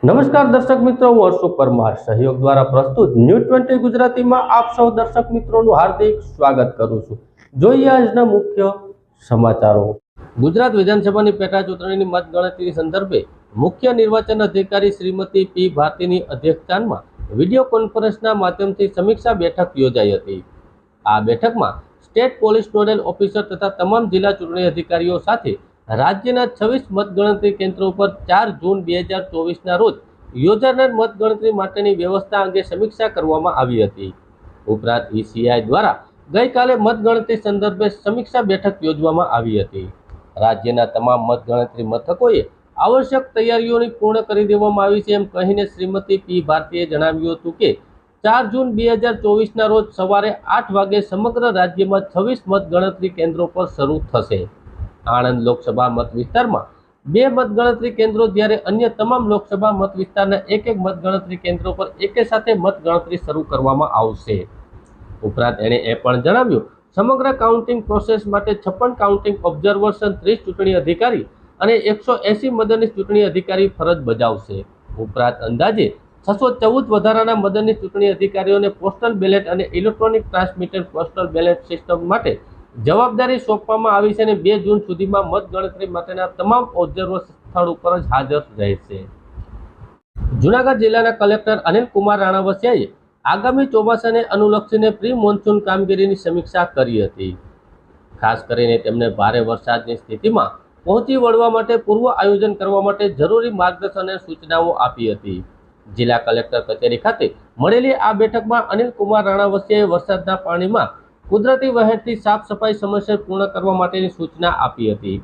નમસ્કાર દર્શક મિત્રો, હું અશોક પરમાર સહયોગ દ્વારા પ્રસ્તુત ન્યૂઝ 20 ગુજરાતીમાં આપ સૌ દર્શક મિત્રોનું હાર્દિક સ્વાગત કરું છું। જોઈએ આજના મુખ્ય સમાચારો। ગુજરાત વિધાનસભાની પેટા ચૂંટણીની મતગણતરી સંદર્ભે મુખ્ય નિર્વાચન અધિકારી શ્રીમતી પી ભારતીની અધ્યક્ષતામાં વિડીયો કોન્ફરન્સના માધ્યમથી સમીક્ષા બેઠક યોજાઈ હતી। આ બેઠકમાં સ્ટેટ પોલીસ નોડલ ઓફિસર તથા તમામ જિલ્લા ચૂંટણી અધિકારીઓ સાથે રાજ્યના 26 મતગણતરી કેન્દ્રો પર 4 જૂન 2024ના રોજ યોજાનાર મતગણતરી માટેની વ્યવસ્થા અંગે સમીક્ષા કરવામાં આવી હતી। ઉપરાંત ઈસીઆઈ દ્વારા ગઈકાલે મતગણતરી સંદર્ભે સમીક્ષા બેઠક યોજવામાં આવી હતી। રાજ્યના તમામ મતગણતરી મથકોએ આવશ્યક તૈયારીઓની પૂર્ણ કરી દેવામાં આવી છે એમ કહીને શ્રીમતી પી ભારતીએ જણાવ્યું હતું કે 4 જૂન 2024ના રોજ સવારે 8 વાગે સમગ્ર રાજ્યમાં 26 મતગણતરી કેન્દ્રો પર શરૂ થશે। આણંદ લોકસભા મત વિસ્તારમાં 2 મતગણતરી કેન્દ્રો જ્યારે અન્ય તમામ લોકસભા મત વિસ્તારના એક મતગણતરી કેન્દ્રો પર એકે સાથે મતગણતરી શરૂ કરવામાં આવશે। ઉપરાંત એણે એ પણ જણાવ્યું, સમગ્ર કાઉન્ટિંગ પ્રોસેસ માટે 56 કાઉન્ટિંગ ઓબ્ઝર્વર્સ, 30 ચૂંટણી અધિકારી અને 180 મદદનીશ ચૂંટણી અધિકારી ફરજ બજાવશે। ઉપરાંત અંદાજે 614 વધારાના મદદનીશ ચૂંટણી અધિકારીઓને પોસ્ટલ બેલેટ અને electronic transmitted postal ballot system માટે જવાબદારી સોંપવામાં આવી છે અને 2 જૂન સુધીમાં મતગણતરી માટેના તમામ ઓબ્ઝર્વર્સ સ્થળ ઉપર જ હાજર રહેશે। જૂનાગઢ જિલ્લાના કલેક્ટર અનિલ કુમાર રાણાવસિયાએ આગામી ચોમાસાને અનુલક્ષીને પ્રી મોન્સૂન કામગીરીની સમીક્ષા કરી હતી। ખાસ કરીને તેમણે ભારે વરસાદની સ્થિતિમાં પહોંચી વળવા માટે પૂર્વ આયોજન કરવા માટે જરૂરી માર્ગદર્શન અને સૂચનાઓ આપી હતી। જિલ્લા કલેક્ટર કચેરી ખાતે મળેલી આ બેઠકમાં અનિલ કુમાર રાણાવસિયાએ વરસાદના પાણીમાં કુદરતી વહેણથી સાફ સફાઈ સમસ્યા પૂર્ણ કરવા માટેની સૂચના આપી હતી।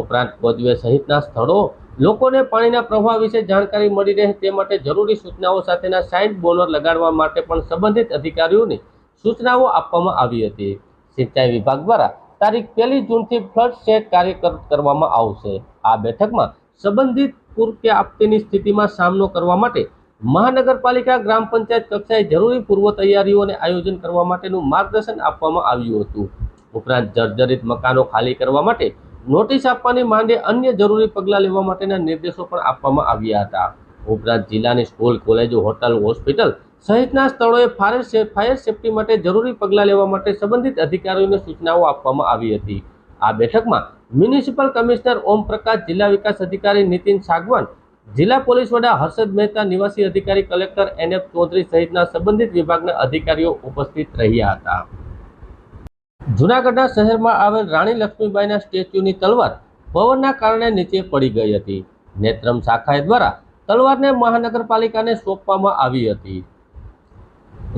ઉપરાંત કોઝવે સહિતના સ્થળો લોકોને પાણીના પ્રવાહ વિશે જાણકારી મળી રહે તે માટે જરૂરી સૂચનાઓ સાથેના સાઇન બોર્ડ લગાડવા માટે પણ સંબંધિત અધિકારીઓને સૂચનાઓ આપવામાં આવી હતી। સિંચાઈ વિભાગ દ્વારા તારીખ 1 જૂનથી ફ્લડ સેટ કાર્ય કરવામાં આવશે। આ બેઠકમાં સંબંધિત પૂર કે આપત્તિની સ્થિતિમાં સામનો કરવા માટે મહાનગરપાલિકા ગ્રામ પંચાયત કક્ષાએ જરૂરી પૂર્વ તૈયારીઓ અને આયોજન કરવા માટેનું માર્ગદર્શન આપવામાં આવ્યું હતું। ઉપરાંત જર્જરિત મકાનો ખાલી કરવા માટે નોટિસ આપવાની માંડે અન્ય જરૂરી પગલાં લેવા માટેના નિર્દેશો પણ આપવામાં આવ્યા હતા। ઉપરાંત જિલ્લાની સ્કૂલ, કોલેજો, હોટલ, હોસ્પિટલ સહિતના સ્થળોએ ફાયર સેફટી માટે જરૂરી પગલાં લેવા માટે સંબંધિત અધિકારીઓને સૂચનાઓ આપવામાં આવી હતી। આ બેઠકમાં મ્યુનિસિપલ કમિશનર ઓમ પ્રકાશ, જિલ્લા વિકાસ અધિકારી નીતિન સાગવાન, જિલ્લા પોલીસ વડા હર્ષદ મહેતા, નિવાસી અધિકારી કલેક્ટર NF ચૌધરી સહિતના સંબંધિત વિભાગના અધિકારીઓ ઉપસ્થિત રહ્યા હતા। જૂનાગઢના શહેરમાં આવેલ રાણી લક્ષ્મીબાઈના સ્ટેચ્યુની તલવાર પવનના કારણે નીચે પડી ગઈ હતી। નેત્રમ શાખાએ દ્વારા તલવારને મહાનગરપાલિકાને સોંપવામાં આવી હતી।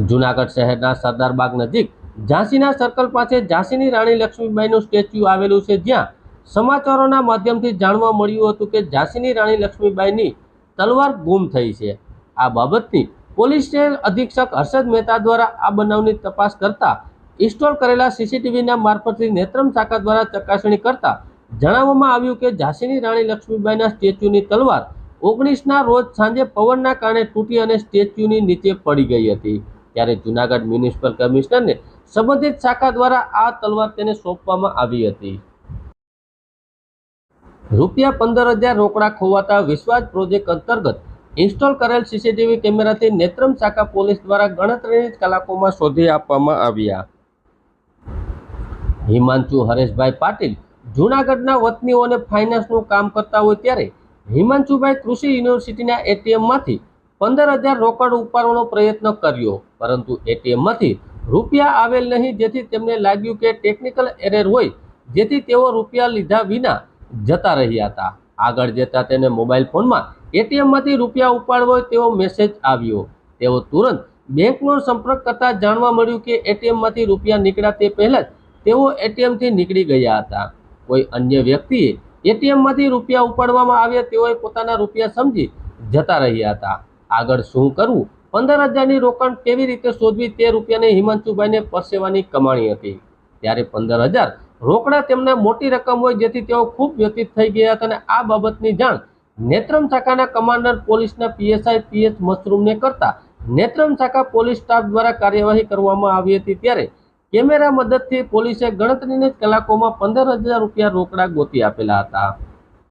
જૂનાગઢ શહેરના સરદારબાગ નજીક ઝાંસીના સર્કલ પાસે ઝાંસીની રાણી લક્ષ્મીબાઈનું સ્ટેચ્યુ આવેલું છે, જ્યાં સમાચારોના માધ્યમથી જાણવા મળ્યું હતું કે ઝાંસીની રાણી લક્ષ્મીબાઈની તલવાર ગુમ થઈ છે। આ બાબતની પોલીસ અધિક્ષક હર્ષદ મહેતા દ્વારા આ બનાવની તપાસ કરતા ઇન્સ્ટોલ કરેલા સીસીટીવીના મારફતથી નેત્રમ શાખા દ્વારા ચકાસણી કરતા જણાવવામાં આવ્યું કે ઝાંસીની રાણી લક્ષ્મીબાઈના સ્ટેચ્યુની તલવાર 19ના રોજ સાંજે પવનના કારણે તૂટી અને સ્ટેચ્યુની નીચે પડી ગઈ હતી। ત્યારે જૂનાગઢ મ્યુનિસિપલ કમિશનરને સંબંધિત શાખા દ્વારા આ તલવાર તેને સોંપવામાં આવી હતી। રૂપિયા 15,000 રોકડા ખોવાતા વિશ્વાસ પ્રોજેક્ટ અંતર્ગત ઇન્સ્ટોલ કરેલ સીસીટીવી કેમેરાથી નેત્રમ શાખા પોલીસ દ્વારા ગણતરીની કલાકોમાં શોધી આપવામાં આવ્યા। હિમાંશુ હરેશભાઈ પાટીલ જૂનાગઢના વતનીઓને ફાઇનાન્સનું કામ કરતા હોય ત્યારે હિમાંશુભાઈ કૃષિ યુનિવર્સિટીના એટીએમમાંથી 15,000 રોકડ ઉપાડવાનો પ્રયત્ન કર્યો, પરંતુ એટીએમમાંથી રૂપિયા આવેલ નહીં, જેથી તેમને લાગ્યું કે ટેકનિકલ એરર હોય, જેથી તેઓ રૂપિયા લીધા વિના જતા રહ્યા હતા। આગળ જતા તેને મોબાઈલ ફોનમાં એટીએમમાંથી રૂપિયા ઉપાડવા હોય તેવો મેસેજ આવ્યો। તેઓ તુરંત બેંકનો સંપર્ક કરતા જાણવા મળ્યું કે એટીએમમાંથી રૂપિયા નીકળ્યા તે પહેલા જ તેઓ એટીએમથી નીકળી ગયા હતા। કોઈ અન્ય વ્યક્તિએ એટીએમમાંથી રૂપિયા ઉપાડવામાં આવ્યા, તેઓએ પોતાના રૂપિયા સમજી જતા રહ્યા હતા। આગળ શું કરવું, 15,000ની રોકડ કેવી રીતે શોધવી તે રૂપિયાને હિમાંશુભાઈને પરસેવાની કમાણી હતી। ત્યારે 15,000 રોકડા તેમના મોટી રકમ હોય, જેથી તેઓ ખૂબ વ્યથિત થઈ ગયા હતા અને આ બાબતની જાણ નેત્રમ શાખાના કમાન્ડર પોલીસના PSI PH મશરૂમને કરતા નેત્રમ શાખા પોલીસ સ્ટાફ દ્વારા કાર્યવાહી કરવામાં આવી હતી। ત્યારે કેમેરા મદદથી પોલીસે ગણતરીની કલાકોમાં 15,000 રૂપિયા રોકડા ગોતી આપેલા હતા।